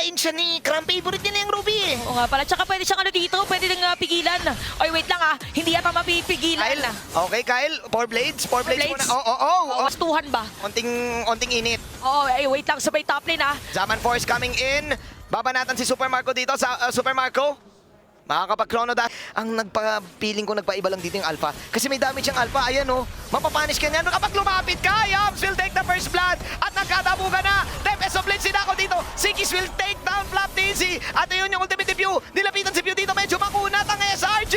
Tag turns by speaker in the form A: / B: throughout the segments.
A: patayin siya ni Cram. Favorite niya na yung Ruby eh.
B: Oo nga pala. Tsaka pwede siyang ano dito, pwede nang pigilan. Oy, wait lang hindi yata mapipigilan.
A: Kyle, okay Kyle, 4 blades muna.
B: Wastuhan ba?
A: Onting init.
B: Oo, ay wait lang, sabay top lane
A: Zaman Force coming in. Babanatan si Super Marco dito sa Super Marco. Makakapag-chrono dahil ang nagpa-feeling ko nagpaiba lang dito yung Alpha. Kasi may damage yung Alpha. Ayan oh, mapapanish ka niyan. Kapag lumapit ka, Yams will take the first blood. At nagkatabugan na. Tempest of Blades sinako dito. Sikis will take down Flap TZ. At ayun yung ultimate view. Nilapitan si View dito. Medyo makunat ang SRG.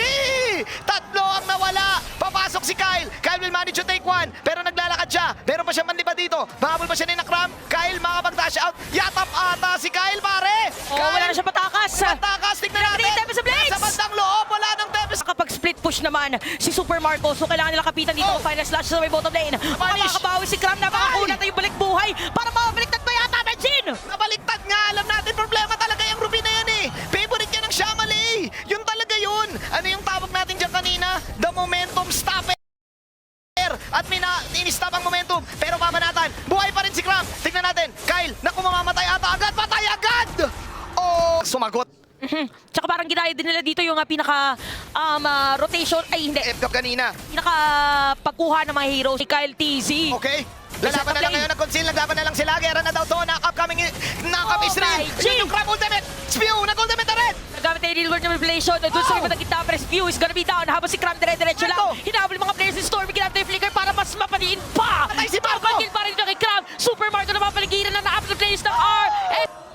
A: Tatlo ang nawala. Papasok si Kyle. Kyle will manage to take one. Pero naglalakad siya. Meron pa siya manlipa dito. Bahabol pa siya ni Nakram. Kyle makapag-dash out. Yatap ata si Kyle pare.
B: Wala na siya patakas.
A: Patakas. Tignan natin.
B: Tempest of Blades.
A: Sa bandang loob, wala ng Tempest.
B: Kapag split push naman si Super Marco, so kailangan nila kapitan dito ang final slash sa may bottom lane. Makakabawi si Cram, napakakulat na yung balik buhay para mabaliktad pa yata, Benjin!
A: Nabaliktad nga, alam natin problema talaga yung Ruby na yan eh. Favorite niya ng Shamali. Yun talaga yun. Ano yung tawag natin dyan kanina? The momentum stopper. At ini-stop ang momentum. Pero mamanatan, buhay pa rin si Cram. Tignan natin, Kyle, naku mamamatay ata agad. Patay agad! Oh, sumagot.
B: Tsaka parang ginaya din nila dito yung pinaka rotation, ay hindi,
A: F-Cup kanina.
B: pinaka pagkuha ng mga heroes si Kyle TZ.
A: Okay. Lalaban na lang ngayon ng Conceal. Naglaban na lang sila. Gera na daw to. Knock-up coming in. Knock-up is real. Yun yung Cram ultimate. Spew. Nag-ultimate na rin.
B: Nagamit na yung Real World Manipulation. Doon sa ibang kita, pero Spew is gonna be down. Habang si Cram dire-diretso lang. Hinabol yung mga players ni Stormy. Ginamit na yung flicker para mas mapaniin pa.
A: Patay si Marco.
B: Kill pa rin kay Cram. Super Marco na mapaligiran na na-up the players ng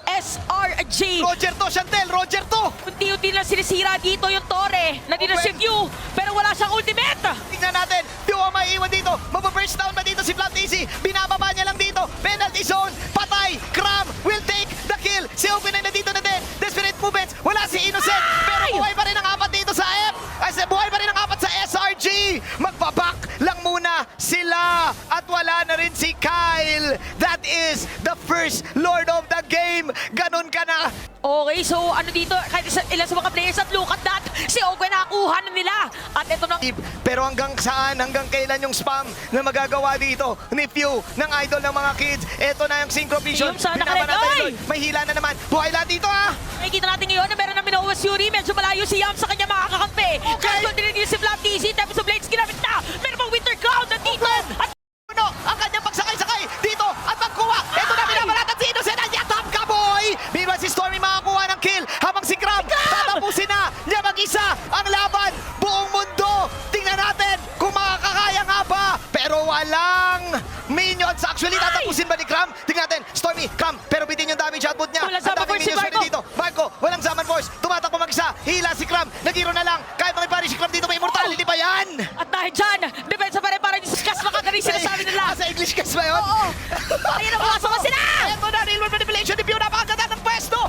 B: SRG.
A: Roger to, Chantel. Roger to.
B: Unti-unti lang sinisira dito yung Torre. Nandito si View, pero wala siyang ultimate.
A: Tingnan natin. View ang maiiwan dito. Mababurst down ba dito si Flap TZ? Binababa niya lang dito. Penalty zone. Patay. Cram will take the kill. Si Open ay nandito na din. Desperate movements. Wala si Innocent. Pero buhay pa rin ang apat dito sa F. Buhay pa rin ang apat sa SRG. Magbaback lang muna sila. At wala na rin si Kyle. That is the first Lord of the game. Ganon ka na.
B: Okay, so ano dito, kahit ilan sa mga players at look at that, si Ogwe nakakuha na nila. At ito na.
A: Pero hanggang saan, hanggang kailan yung spam na magagawa dito ni Pew ng idol ng mga kids? Ito na yung Synchro Vision.
B: Yung sana
A: Binaban natin
B: ka rin,
A: yun. May hila na naman. Buhay lahat dito
B: Nakikita natin ngayon na meron na Minowas Yuri. Medyo malayo si Yam sa kanya makakakampi.
A: Okay.
B: Kaso din si Flap TZ, Tempest of Blades ginamit na. Meron pang Winter Cloud na dito. At
A: ano, ang kanyang pagsakay-sakay dito at magkuha. Ito na binabalatan si Innocent. Yatap ka, boy! Meanwhile, si Stormy makakuha ng kill habang si Cram tatapusin na niya mag-isa ang laban. Buong mundo. Tingnan natin kung makakakaya nga ba. Pero walang minions. Actually, tatapusin ba ni Cram? Tingnan natin. Stormy, Cram. Pero bitin yung damage output niya.
B: Walang
A: Ang
B: Zaman
A: daming
B: Force si
A: minions
B: Marco.
A: dito. Marco, walang Zaman Force. Tumatakbo mag-isa. Hila si Cram. Nagiro na lang. Kahit makipari si Cram dito, may immortality pa yan.
B: At dahil dyan, depensa pa rin para discuss makagaling sinasabi nila.
A: Sa English cast ba yun?
B: Oo. Ayun na pumasok na sila.
A: Ito na, Real World Manipulation. Ni Pew, napakaganda ng pwesto.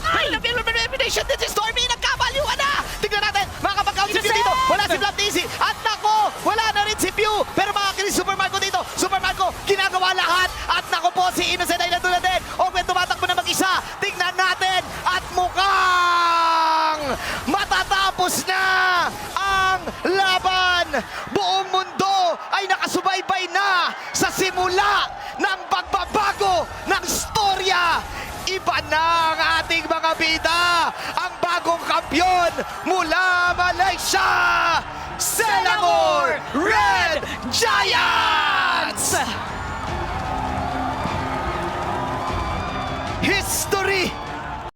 A: Real World Manipulation. This is Stormy. Nagkabaliwan na. Tignan natin. Makakapag-count si Pew dito. Wala si Flap TZ. At nako, wala na rin si Pew. Pero makakilis si Super Marco dito. Super Marco, ginagawa lahat. At nako po, si Innocent ay nandun na din. Ogwen tumatakbo na mag-isa. Tignan natin. At mukhang matatapos na ang laban. Buong mundo ay nakasubaybay na sa simula ng pagbabago ng storya. Iba na ang ating mga bida. Ang bagong kampyon mula Malaysia, Selangor Red Giants!